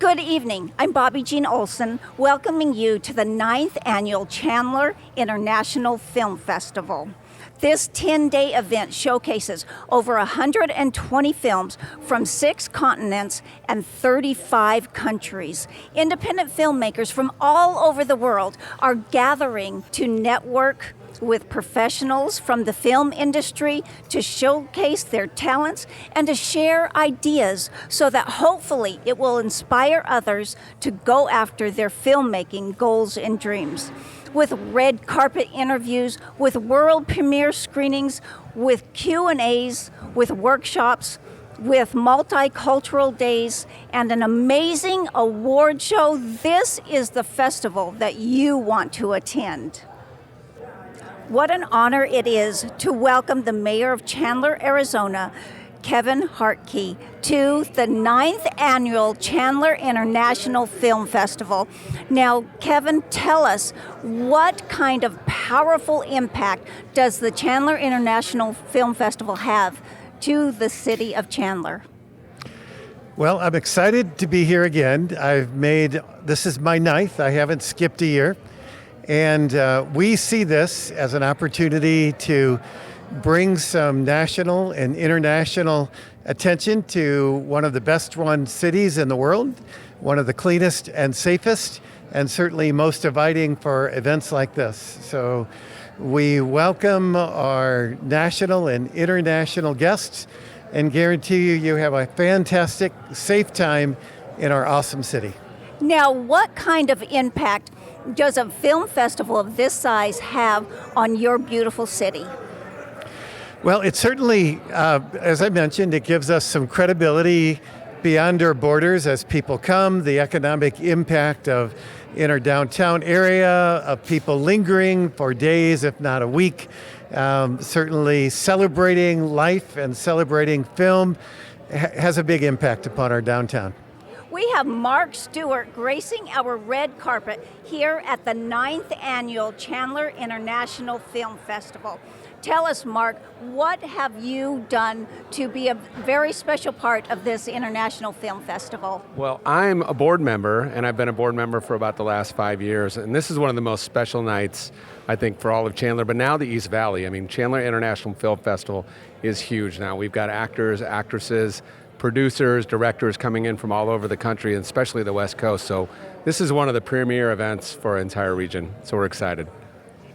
Good evening. I'm Bobby Jean Olson, welcoming you to the 9th Annual Chandler International Film Festival. This 10-day event showcases over 120 films from 6 continents and 35 countries. Independent filmmakers from all over the world are gathering to network with professionals from the film industry to showcase their talents and to share ideas so that hopefully it will inspire others to go after their filmmaking goals and dreams. With red carpet interviews, with world premiere screenings, with Q&As, with workshops, with multicultural days, and an amazing award show, this is the festival that you want to attend. What an honor it is to welcome the mayor of Chandler, Arizona, Kevin Hartke, to the 9th Annual Chandler International Film Festival. Now, Kevin, tell us, what kind of powerful impact does the Chandler International Film Festival have to the city of Chandler? Well, I'm excited to be here again. This is my 9th. I haven't skipped a year. And we see this as an opportunity to bring some national and international attention to one of the best run cities in the world, one of the cleanest and safest, and certainly most inviting for events like this. So we welcome our national and international guests and guarantee you have a fantastic, safe time in our awesome city. Now, what kind of impact does a film festival of this size have on your beautiful city? Well, it certainly, as I mentioned, it gives us some credibility beyond our borders as people come, the economic impact in our downtown area, of people lingering for days, if not a week, certainly celebrating life and celebrating film has a big impact upon our downtown. We have Mark Stewart gracing our red carpet here at the 9th Annual Chandler International Film Festival. Tell us, Mark, what have you done to be a very special part of this International Film Festival? Well, I'm a board member, and I've been a board member for about the last 5 years, and this is one of the most special nights, I think, for all of Chandler, but now the East Valley. I mean, Chandler International Film Festival is huge now. We've got actors, actresses, producers, directors coming in from all over the country, and especially the West Coast. So this is one of the premier events for our entire region, so we're excited.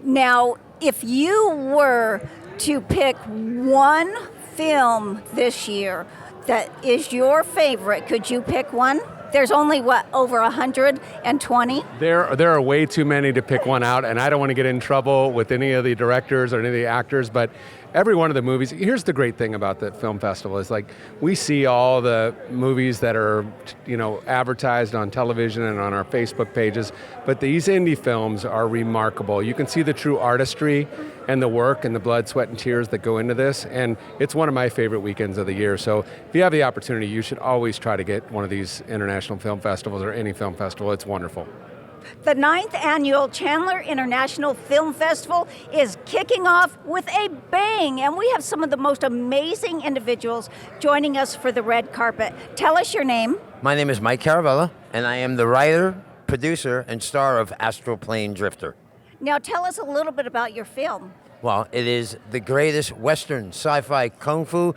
Now, if you were to pick one film this year that is your favorite, could you pick one? There's only, over 120? There are way too many to pick one out, and I don't want to get in trouble with any of the directors or any of the actors, but every one of the movies, here's the great thing about the film festival, is like we see all the movies that are, advertised on television and on our Facebook pages, but these indie films are remarkable. You can see the true artistry and the work and the blood, sweat, and tears that go into this, and it's one of my favorite weekends of the year. So if you have the opportunity, you should always try to get one of these international film festivals or any film festival. It's wonderful. The 9th Annual Chandler International Film Festival is kicking off with a bang, and we have some of the most amazing individuals joining us for the red carpet. Tell us your name. My name is Mike Caravella, and I am the writer, producer, and star of Astral Plane Drifter. Now tell us a little bit about your film. Well, it is the greatest Western, sci-fi, kung fu,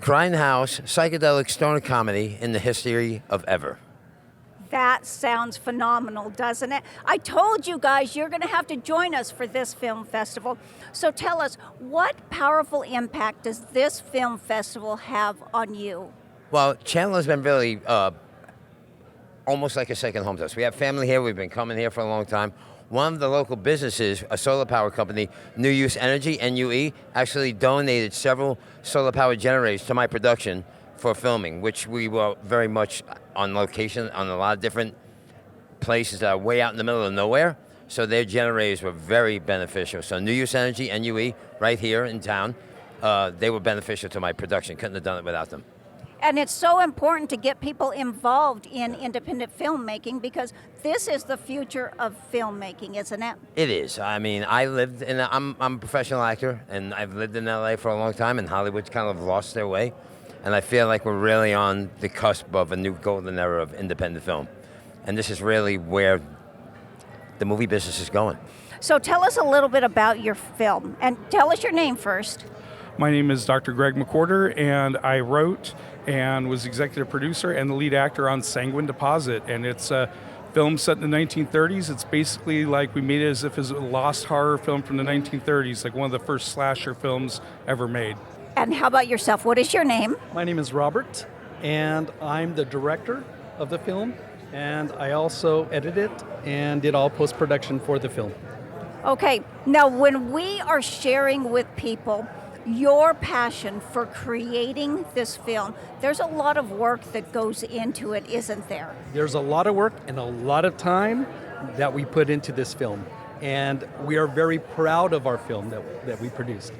grindhouse, psychedelic stoner comedy in the history of ever. That sounds phenomenal, doesn't it? I told you guys you're going to have to join us for this film festival. So tell us, what powerful impact does this film festival have on you? Well, Chandler's been really almost like a second home to us. We have family here. We've been coming here for a long time. One of the local businesses, a solar power company, New Use Energy, NUE, actually donated several solar power generators to my production for filming, which we were very much on location on a lot of different places that are way out in the middle of nowhere. So their generators were very beneficial. So New Use Energy, NUE, right here in town, they were beneficial to my production. Couldn't have done it without them. And it's so important to get people involved in independent filmmaking because this is the future of filmmaking, isn't it? It is. I mean, I'm a professional actor, and I've lived in LA for a long time, and Hollywood's kind of lost their way. And I feel like we're really on the cusp of a new golden era of independent film. And this is really where the movie business is going. So tell us a little bit about your film, and tell us your name first. My name is Dr. Greg McWhorter, and I wrote and was executive producer and the lead actor on Sanguine Deposit. And it's a film set in the 1930s. It's basically like we made it as if it was a lost horror film from the 1930s, like one of the first slasher films ever made. And how about yourself? What is your name? My name is Robert, and I'm the director of the film, and I also edited and did all post-production for the film. Okay, now when we are sharing with people your passion for creating this film, there's a lot of work that goes into it, isn't there? There's a lot of work and a lot of time that we put into this film, and we are very proud of our film that we produced.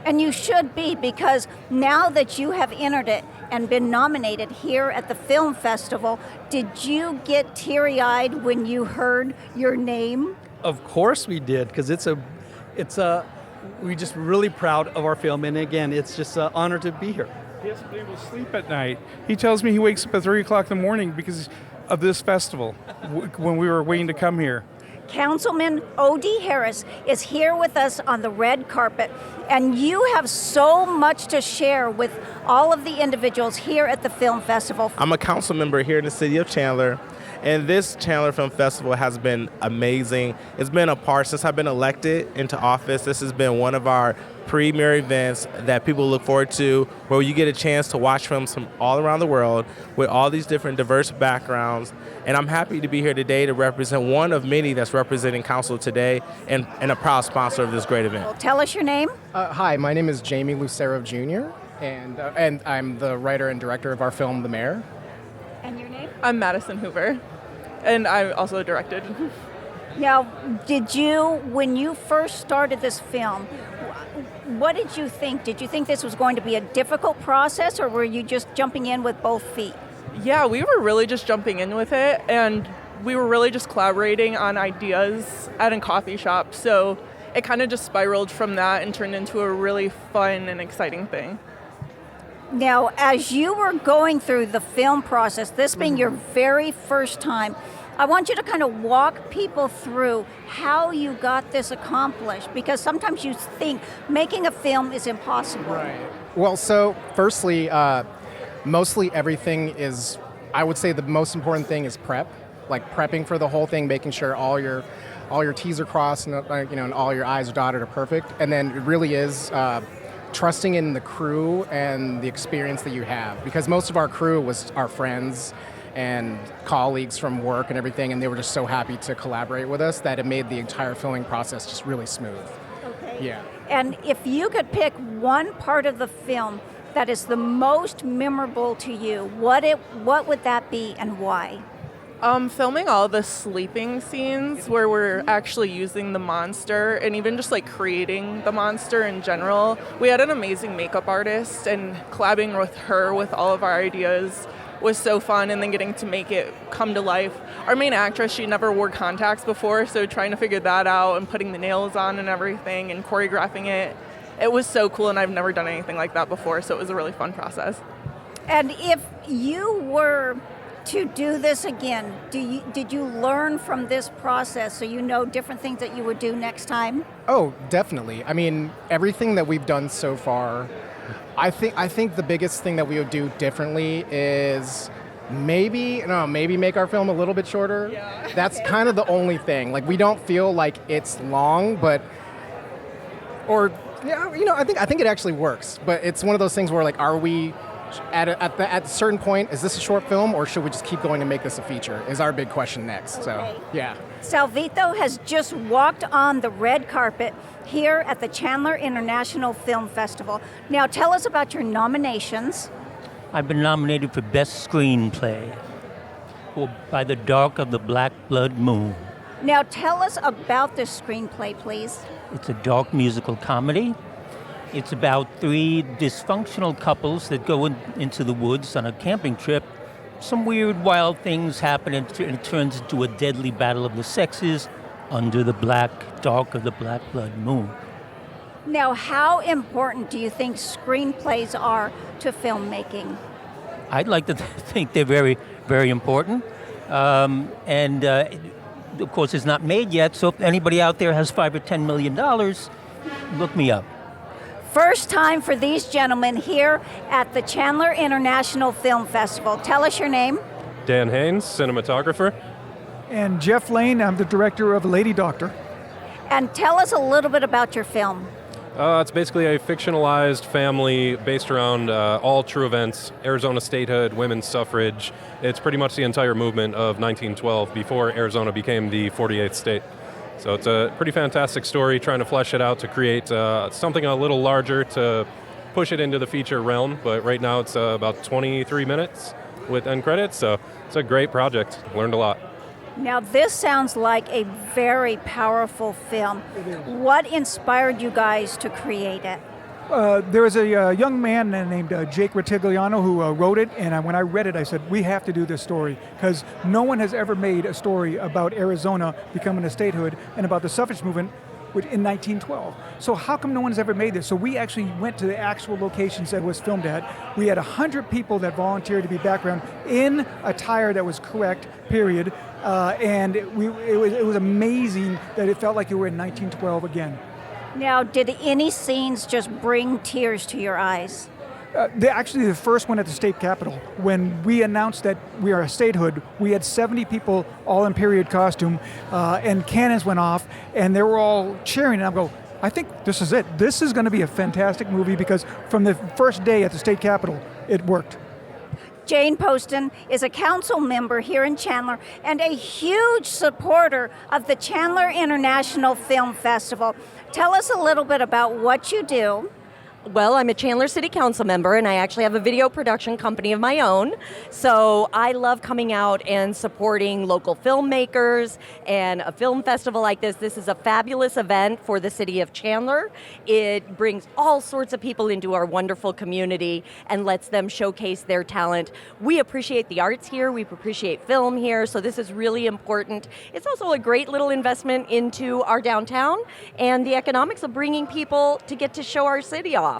And you should be, because now that you have entered it and been nominated here at the film festival, did you get teary-eyed when you heard your name? Of course we did, because we're just really proud of our film, and again, it's just an honor to be here. He hasn't been able to sleep at night. He tells me he wakes up at 3 o'clock in the morning because of this festival when we were waiting to come here. Councilman O.D. Harris is here with us on the red carpet, and you have so much to share with all of the individuals here at the film festival. I'm a council member here in the city of Chandler, and this Chandler Film Festival has been amazing. It's been a part since I've been elected into office. This has been one of our premier events that people look forward to, where you get a chance to watch films from all around the world with all these different diverse backgrounds. And I'm happy to be here today to represent one of many that's representing council today and a proud sponsor of this great event. Tell us your name. Hi, my name is Jamie Lucero Jr., and I'm the writer and director of our film, The Mayor. And your name? I'm Madison Hoover, and I also directed. Now, when you first started this film, what did you think? Did you think this was going to be a difficult process, or were you just jumping in with both feet? Yeah, we were really just jumping in with it, and we were really just collaborating on ideas at a coffee shop, so it kind of just spiraled from that and turned into a really fun and exciting thing. Now, as you were going through the film process, this being your very first time, I want you to kind of walk people through how you got this accomplished, because sometimes you think making a film is impossible. Right. Well, so firstly, mostly everything is, I would say the most important thing is prep, like prepping for the whole thing, making sure all your T's are crossed and and all your I's are dotted are perfect. And then it really is trusting in the crew and the experience that you have, because most of our crew was our friends and colleagues from work and everything, and they were just so happy to collaborate with us that it made the entire filming process just really smooth. Okay. Yeah. And if you could pick one part of the film that is the most memorable to you, what would that be and why? Filming all the sleeping scenes where we're actually using the monster and even just like creating the monster in general. We had an amazing makeup artist, and collabing with her with all of our ideas was so fun, and then getting to make it come to life. Our main actress, she never wore contacts before, so trying to figure that out and putting the nails on and everything and choreographing it was so cool, and I've never done anything like that before, so it was a really fun process. And if you were to do this again, did you learn from this process so you know different things that you would do next time? Oh, definitely. I mean, everything that we've done so far, I think the biggest thing that we would do differently is maybe make our film a little bit shorter. Yeah. That's kind of the only thing. Like, we don't feel like it's long, I think it actually works. But it's one of those things where, like, are we at a certain point, is this a short film, or should we just keep going and make this a feature, is our big question next. Okay. So, yeah. Salvito has just walked on the red carpet here at the Chandler International Film Festival. Now tell us about your nominations. I've been nominated for Best Screenplay by The Dark of the Black Blood Moon. Now tell us about this screenplay, please. It's a dark musical comedy. It's about 3 dysfunctional couples that go into the woods on a camping trip. Some weird, wild things happen, and it turns into a deadly battle of the sexes under the dark of the Black Blood Moon. Now, how important do you think screenplays are to filmmaking? I'd like to think they're very, very important. And of course, it's not made yet, so if anybody out there has $5 or $10 million, look me up. First time for these gentlemen here at the Chandler International Film Festival. Tell us your name. Dan Haynes, cinematographer. And Jeff Lane, I'm the director of Lady Doctor. And tell us a little bit about your film. It's basically a fictionalized family based around all true events, Arizona statehood, women's suffrage. It's pretty much the entire movement of 1912 before Arizona became the 48th state. So it's a pretty fantastic story, trying to flesh it out to create something a little larger to push it into the feature realm. But right now it's about 23 minutes with end credits, so it's a great project. Learned a lot. Now, this sounds like a very powerful film. What inspired you guys to create it? There was a young man named Jake Ratigliano who wrote it, and when I read it, I said, we have to do this story, because no one has ever made a story about Arizona becoming a statehood and about the suffrage movement in 1912. So how come no one's ever made this? So we actually went to the actual locations that it was filmed at. We had 100 people that volunteered to be background in attire that was correct, period. And it was amazing that it felt like you were in 1912 again. Now, did any scenes just bring tears to your eyes? Actually, the first one at the state capitol, when we announced that we are a statehood, we had 70 people all in period costume, and cannons went off, and they were all cheering, and I go, I think this is it. This is going to be a fantastic movie, because from the first day at the state capitol, it worked. Jane Poston is a council member here in Chandler and a huge supporter of the Chandler International Film Festival. Tell us a little bit about what you do. Well, I'm a Chandler City Council member, and I actually have a video production company of my own. So I love coming out and supporting local filmmakers and a film festival like this. This is a fabulous event for the city of Chandler. It brings all sorts of people into our wonderful community and lets them showcase their talent. We appreciate the arts here. We appreciate film here. So this is really important. It's also a great little investment into our downtown and the economics of bringing people to get to show our city off.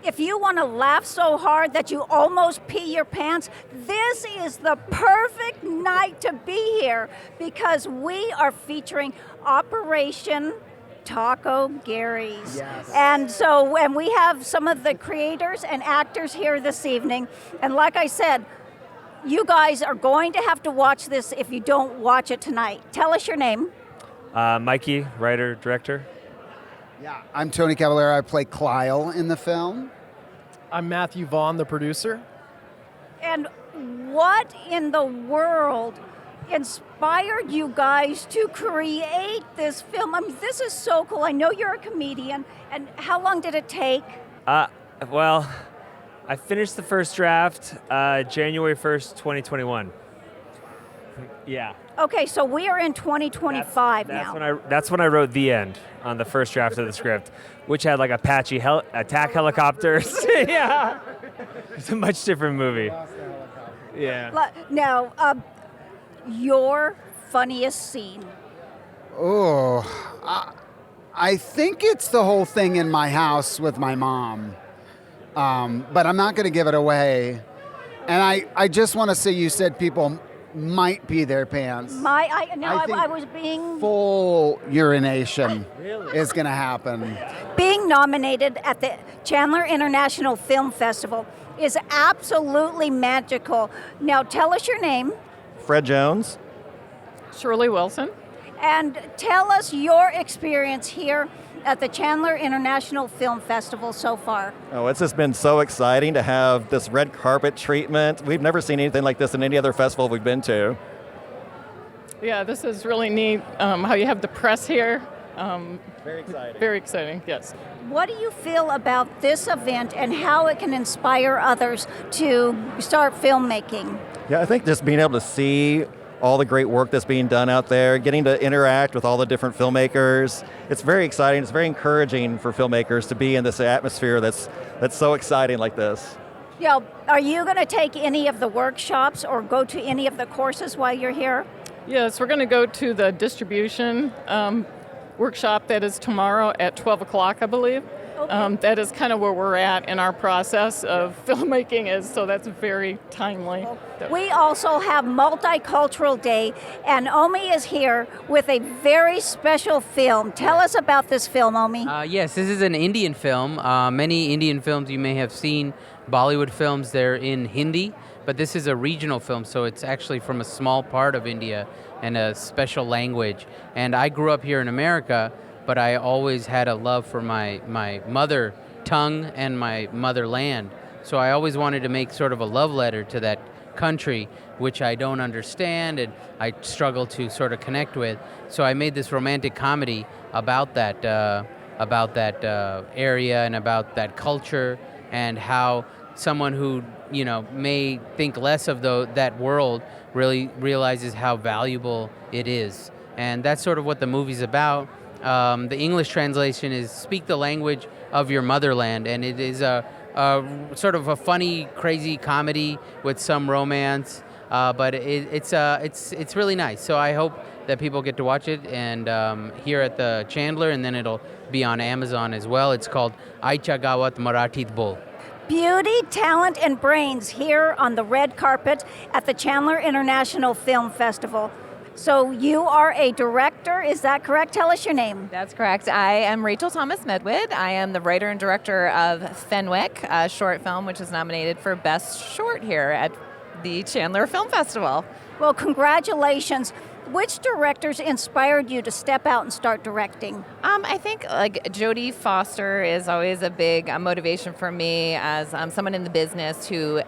If you want to laugh so hard that you almost pee your pants, this is the perfect night to be here, because we are featuring Operation Taco Gary's. Yes. And we have some of the creators and actors here this evening. And like I said, you guys are going to have to watch this if you don't watch it tonight. Tell us your name. Mikey, writer, director. Yeah, I'm Tony Cavallero. I play Clyle in the film. I'm Matthew Vaughn, the producer. And what in the world inspired you guys to create this film? I mean, this is so cool. I know you're a comedian. And how long did it take? Well, I finished the first draft January 1st, 2021. Yeah. Okay, so we are in 2025 now. That's when I wrote the end on the first draft of the script, which had like Apache attack helicopters. Yeah. It's a much different movie. Yeah. Now, your funniest scene. Oh, I think it's the whole thing in my house with my mom, but I'm not going to give it away. And I just want to say, you said people might pee their pants. I was being... Full urination is going to happen. Being nominated at the Chandler International Film Festival is absolutely magical. Now, tell us your name. Fred Jones. Shirley Wilson. And tell us your experience here at the Chandler International Film Festival so far. Oh, it's just been so exciting to have this red carpet treatment. We've never seen anything like this in any other festival we've been to. Yeah, this is really neat, how you have the press here. Very exciting. Very exciting, yes. What do you feel about this event and how it can inspire others to start filmmaking? Yeah, I think just being able to see all the great work that's being done out there, getting to interact with all the different filmmakers. It's very exciting. It's very encouraging for filmmakers to be in this atmosphere that's so exciting like this. Yeah, are you going to take any of the workshops or go to any of the courses while you're here? Yes, we're going to go to the distribution workshop that is tomorrow at 12 o'clock, I believe. That is kind of where we're at in our process of filmmaking is, so that's very timely. We also have Multicultural Day, and Omi is here with a very special film. Tell us about this film, Omi. Yes, this is an Indian film. Many Indian films you may have seen, Bollywood films, they're in Hindi, but this is a regional film, so it's actually from a small part of India and a special language. And I grew up here in America, but I always had a love for my mother tongue and my motherland. So I always wanted to make sort of a love letter to that country, which I don't understand and I struggle to sort of connect with. So I made this romantic comedy about that area and about that culture and how someone who may think less of that world really realizes how valuable it is. And that's sort of what the movie's about. The English translation is "Speak the language of your motherland," and it is a sort of a funny, crazy comedy with some romance. But it's really nice. So I hope that people get to watch it and here at the Chandler, and then it'll be on Amazon as well. It's called Aicha Gawat Marathit Bol. Beauty, talent, and brains here on the red carpet at the Chandler International Film Festival. So you are a director, is that correct? Tell us your name. That's correct. I am Rachel Thomas Medwood. I am the writer and director of Fenwick, a short film which is nominated for Best Short here at the Chandler Film Festival. Well, congratulations. Which directors inspired you to step out and start directing? I think Jodie Foster is always a big motivation for me as someone in the business who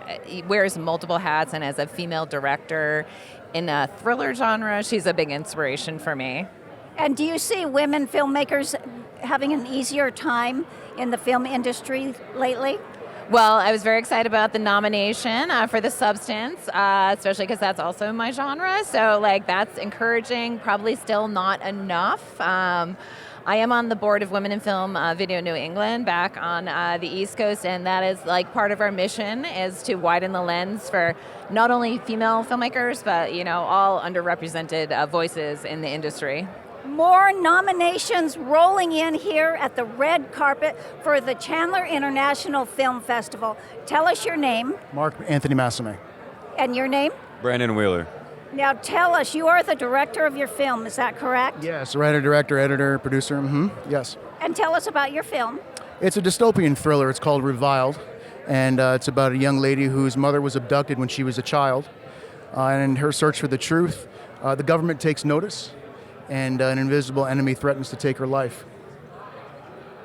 wears multiple hats, and as a female director in a thriller genre, she's a big inspiration for me. And do you see women filmmakers having an easier time in the film industry lately? Well, I was very excited about the nomination for The Substance, especially because that's also my genre. So, that's encouraging. Probably still not enough. I am on the board of Women in Film Video New England back on the East Coast, and that is part of our mission is to widen the lens for not only female filmmakers, but all underrepresented voices in the industry. More nominations rolling in here at the red carpet for the Chandler International Film Festival. Tell us your name. Mark Anthony Massame. And your name? Brandon Wheeler. Now tell us, you are the director of your film, is that correct? Yes, writer, director, editor, producer, yes. And tell us about your film. It's a dystopian thriller. It's called Reviled, and it's about a young lady whose mother was abducted when she was a child. And in her search for the truth, the government takes notice, and an invisible enemy threatens to take her life.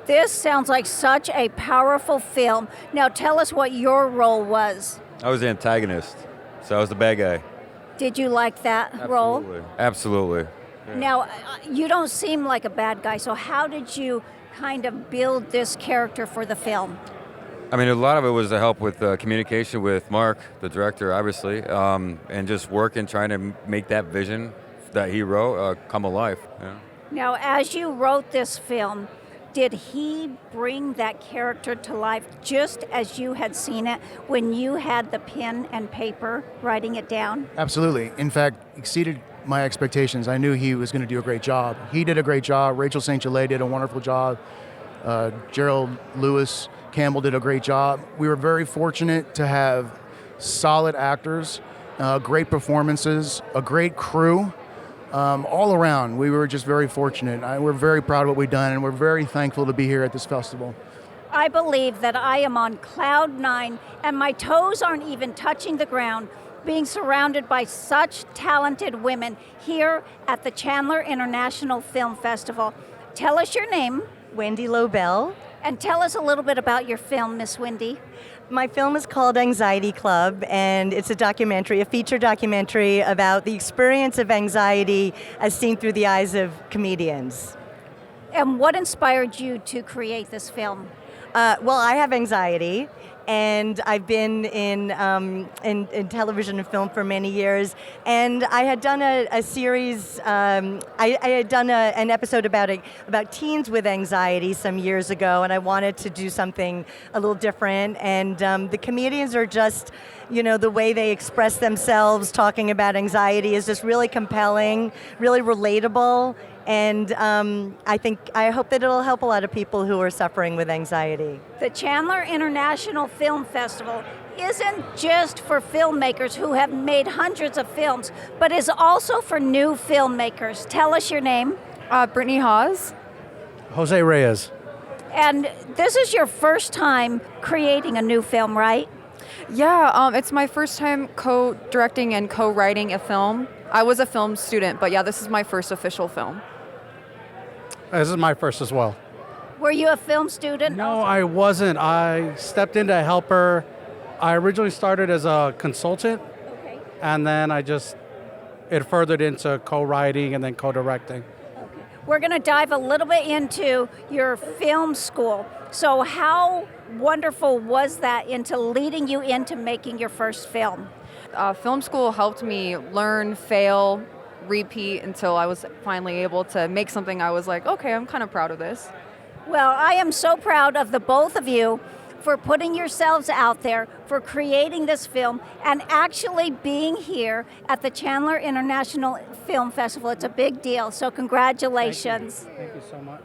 This sounds like such a powerful film. Now tell us what your role was. I was the antagonist, so I was the bad guy. Did you like that role? Absolutely. Yeah. Now, you don't seem like a bad guy, so how did you kind of build this character for the film? I mean, a lot of it was to help with communication with Mark, the director, obviously, and just working, trying to make that vision that he wrote come alive. Yeah. Now, as you wrote this film, did he bring that character to life just as you had seen it when you had the pen and paper writing it down? Absolutely. In fact, exceeded my expectations. I knew he was going to do a great job. He did a great job. Rachel St. Gelais did a wonderful job. Gerald Lewis Campbell did a great job. We were very fortunate to have solid actors, great performances, a great crew. All around, we were just very fortunate. We're very proud of what we've done, and we're very thankful to be here at this festival. I believe that I am on cloud 9, and my toes aren't even touching the ground, being surrounded by such talented women here at the Chandler International Film Festival. Tell us your name. Wendy Lobel. And tell us a little bit about your film, Miss Wendy. My film is called Anxiety Club, and it's a feature documentary about the experience of anxiety as seen through the eyes of comedians. And what inspired you to create this film? Well, I have anxiety, and I've been in television and film for many years. And I had done a series. I had done an episode about teens with anxiety some years ago, and I wanted to do something a little different. And the comedians are just, the way they express themselves talking about anxiety is just really compelling, really relatable. And I hope that it'll help a lot of people who are suffering with anxiety. The Chandler International Film Festival isn't just for filmmakers who have made hundreds of films, but is also for new filmmakers. Tell us your name. Brittany Hawes. Jose Reyes. And this is your first time creating a new film, right? Yeah, it's my first time co-directing and co-writing a film. I was a film student, but yeah, this is my first official film. This is my first as well. Were you a film student? No, I wasn't. I stepped in to help her. I originally started as a consultant, and then it furthered into co-writing and then co-directing. We're going to dive a little bit into your film school. So how wonderful was that into leading you into making your first film? Film school helped me learn, fail, repeat until I was finally able to make something I was like, okay, I'm kind of proud of this. Well, I am so proud of the both of you for putting yourselves out there, for creating this film, and actually being here at the Chandler International Film Festival. It's a big deal, so congratulations. Thank you so much.